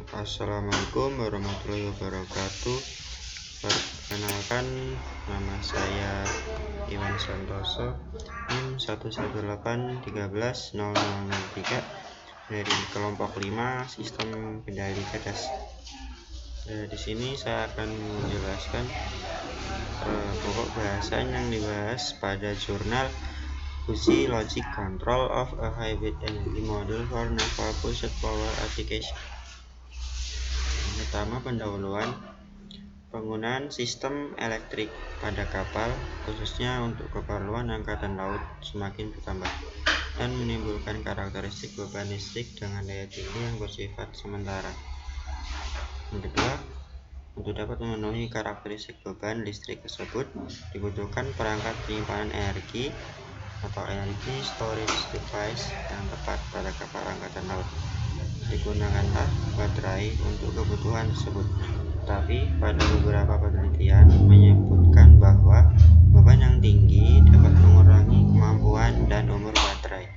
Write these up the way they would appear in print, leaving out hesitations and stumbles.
Assalamualaikum warahmatullahi wabarakatuh. Perkenalkan, nama saya Iwan Santoso, NIM 118130003 dari kelompok 5 Sistem Kendali Cerdas. Di sini saya akan menjelaskan pokok bahasan yang dibahas pada jurnal Fuzzy Logic Control of a Hybrid Energy Model for Naval Pushed Power Application. Pertama, pendahuluan. Penggunaan sistem elektrik pada kapal, khususnya untuk keperluan angkatan laut, semakin bertambah dan menimbulkan karakteristik beban listrik dengan daya tinggi yang bersifat sementara. Yang kedua, untuk dapat memenuhi karakteristik beban listrik tersebut, dibutuhkan perangkat penyimpanan energi atau energy storage device yang tepat pada kapal angkatan laut. Digunakanlah baterai untuk kebutuhan tersebut. Tapi pada beberapa penelitian menyebutkan bahwa beban yang tinggi dapat mengurangi kemampuan dan umur baterai.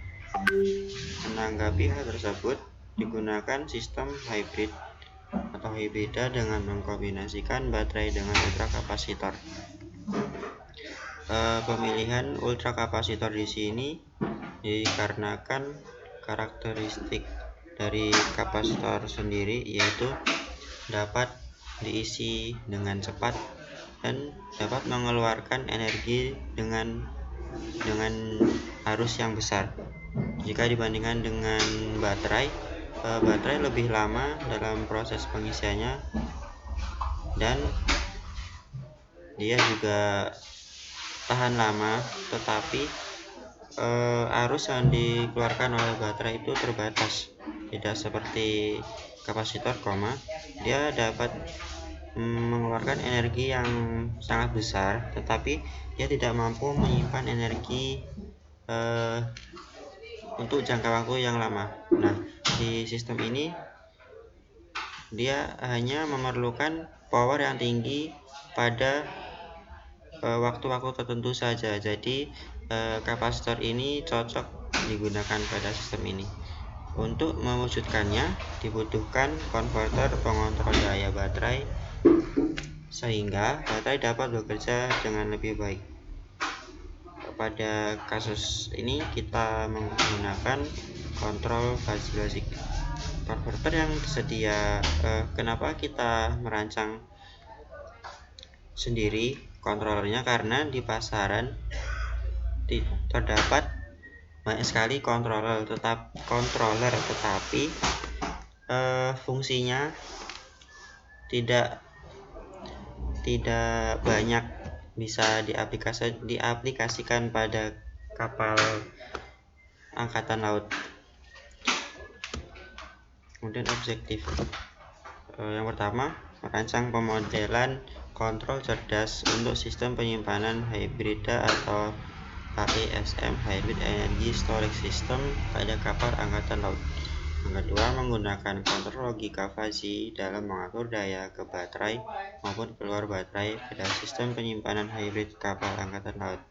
Menanggapi hal tersebut, digunakan sistem hybrid atau hibrida dengan mengkombinasikan baterai dengan ultrakapasitor. Pemilihan ultrakapasitor di sini dikarenakan karakteristik dari kapasitor sendiri, yaitu dapat diisi dengan cepat dan dapat mengeluarkan energi dengan arus yang besar. Jika dibandingkan dengan baterai lebih lama dalam proses pengisiannya, dan dia juga tahan lama, tetapi arus yang dikeluarkan oleh baterai itu terbatas. Tidak seperti kapasitor, dia dapat mengeluarkan energi yang sangat besar, tetapi dia tidak mampu menyimpan energi untuk jangka waktu yang lama. Nah, di sistem ini dia hanya memerlukan power yang tinggi pada waktu-waktu tertentu saja. Jadi kapasitor ini cocok digunakan pada sistem ini. Untuk mewujudkannya dibutuhkan konverter pengontrol daya baterai sehingga baterai dapat bekerja dengan lebih baik. Pada kasus ini kita menggunakan kontrol Fuzzy Logic konverter yang tersedia. Kenapa kita merancang sendiri kontrolernya? Karena di pasaran terdapat banyak sekali controller, tetapi fungsinya tidak banyak bisa diaplikasikan pada kapal angkatan laut. Kemudian objektif yang pertama, merancang pemodelan kontrol cerdas untuk sistem penyimpanan hibrida atau HESM, Hybrid Energy Storage System, pada kapal angkatan laut. Yang kedua, menggunakan kontrol logika fuzzy dalam mengatur daya ke baterai maupun keluar baterai pada sistem penyimpanan hybrid kapal angkatan laut.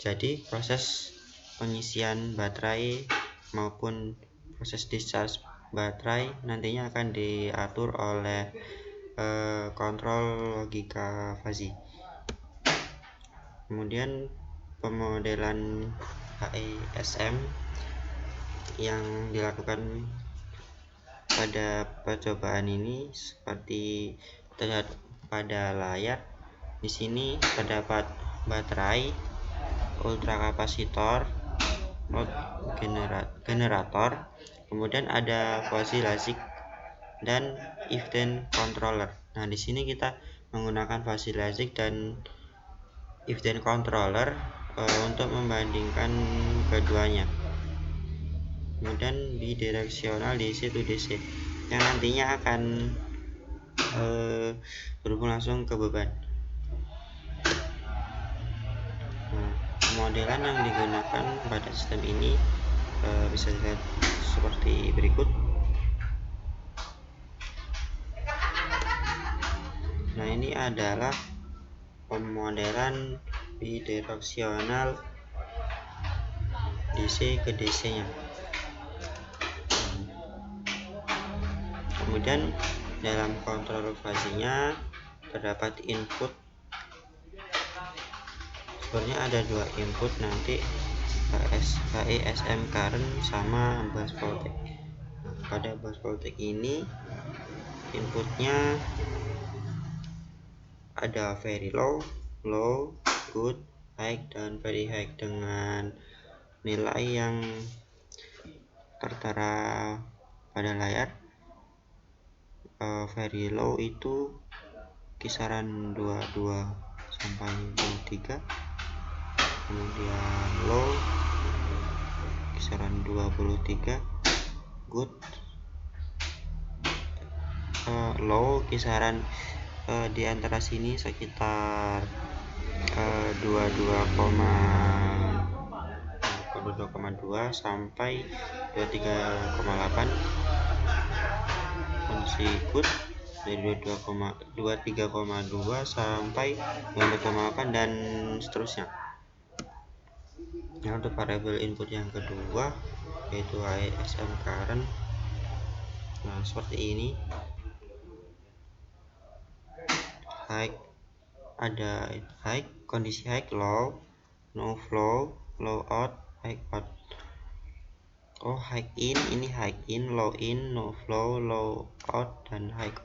Jadi proses pengisian baterai maupun proses discharge baterai nantinya akan diatur oleh kontrol logika fuzzy. Kemudian pemodelan HESM yang dilakukan pada percobaan ini seperti terlihat pada layar. Di sini terdapat baterai, ultrakapasitor, generator, kemudian ada Fuzzy Logic dan if then controller. Nah, di sini kita menggunakan Fuzzy Logic dan if then controller untuk membandingkan keduanya. Kemudian bidireksional DC to DC yang nantinya akan berhubung langsung ke beban. Nah, modelan yang digunakan pada sistem ini bisa dilihat seperti berikut. Nah, ini adalah pemodelan bidireksional DC ke DC nya. Kemudian dalam kontrol fasinya terdapat input, sebenarnya ada dua input nanti, HESM current sama bus voltage. Pada bus voltage ini inputnya ada very low, low, good, high, dan very high dengan nilai yang tertera pada layar. Very low itu kisaran 22 sampai 23, kemudian low kisaran 23, good, low kisaran di antara sini sekitar 22,2 sampai 23,8. Kondisi good dari 23,2 sampai 24,8 dan seterusnya. Nah, untuk variabel input yang kedua yaitu HESM current. Nah, seperti ini. High, ada high, kondisi high, low, no flow, low out, high out. High in, ini high in, low in, no flow, low out, dan high out.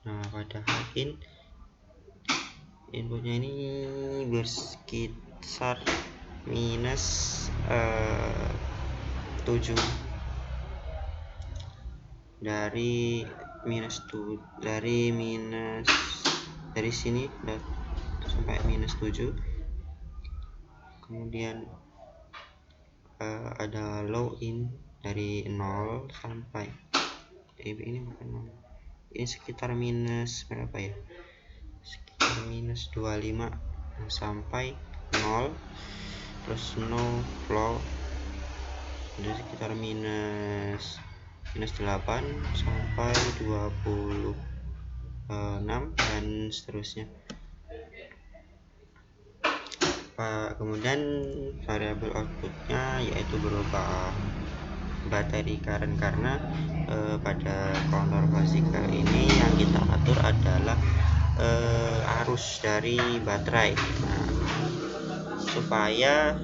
Nah, pada high in inputnya ini bersekitar minus 7 dari sini sampai minus 7. Kemudian ada low in dari 0 sampai ini bukan 0, ini sekitar minus berapa ya, sekitar minus 25 sampai 0. Terus no flow jadi sekitar minus 8 sampai 26 dan seterusnya. Kemudian variabel outputnya yaitu berupa bateri current, karena pada kontrol fase ini yang kita atur adalah arus dari baterai. Nah, supaya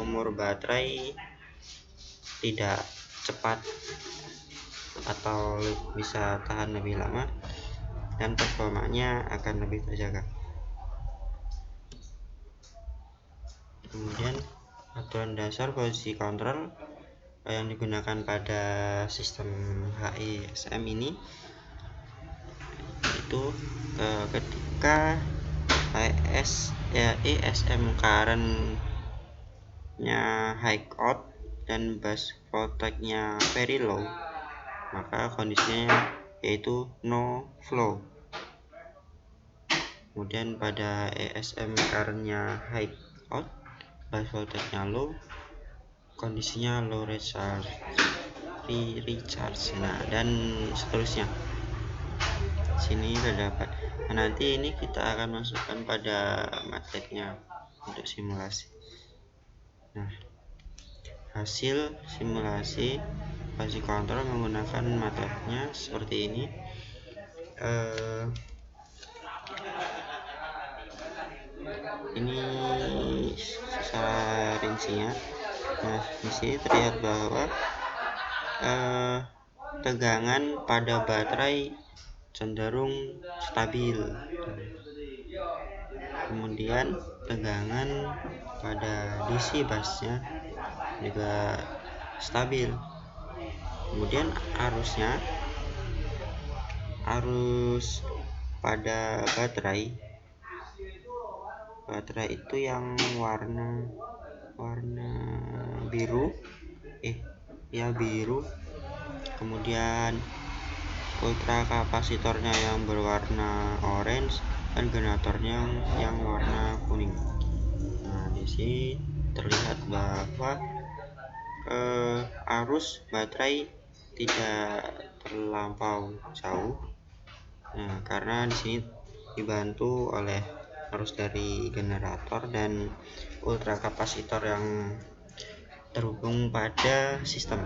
umur baterai tidak cepat atau bisa tahan lebih lama dan performanya akan lebih terjaga. Kemudian aturan dasar posisi kontrol yang digunakan pada sistem HESM ini itu ketika HESM current-nya high out dan bus voltage-nya very low, maka kondisinya yaitu no flow. Kemudian pada HESM current-nya high out, bus voltage-nya low, kondisinya low recharge. Nah, dan seterusnya. Sini terdapat. Nah, nanti ini kita akan masukkan pada MATLAB-nya untuk simulasi. Nah, hasil simulasi fase kontrol menggunakan MATLAB-nya seperti ini. Ini secara rincinya. Nah, di sini terlihat bahwa tegangan pada baterai cenderung stabil. Kemudian tegangan pada DC busnya juga stabil. Kemudian arus pada baterai itu yang warna biru, biru. Kemudian ultra kapasitornya yang berwarna orange dan generatornya yang warna kuning. Nah, di sini terlihat bahwa arus baterai tidak terlampau jauh. Nah, karena di sini dibantu oleh arus dari generator dan ultra kapasitor yang terhubung pada sistem.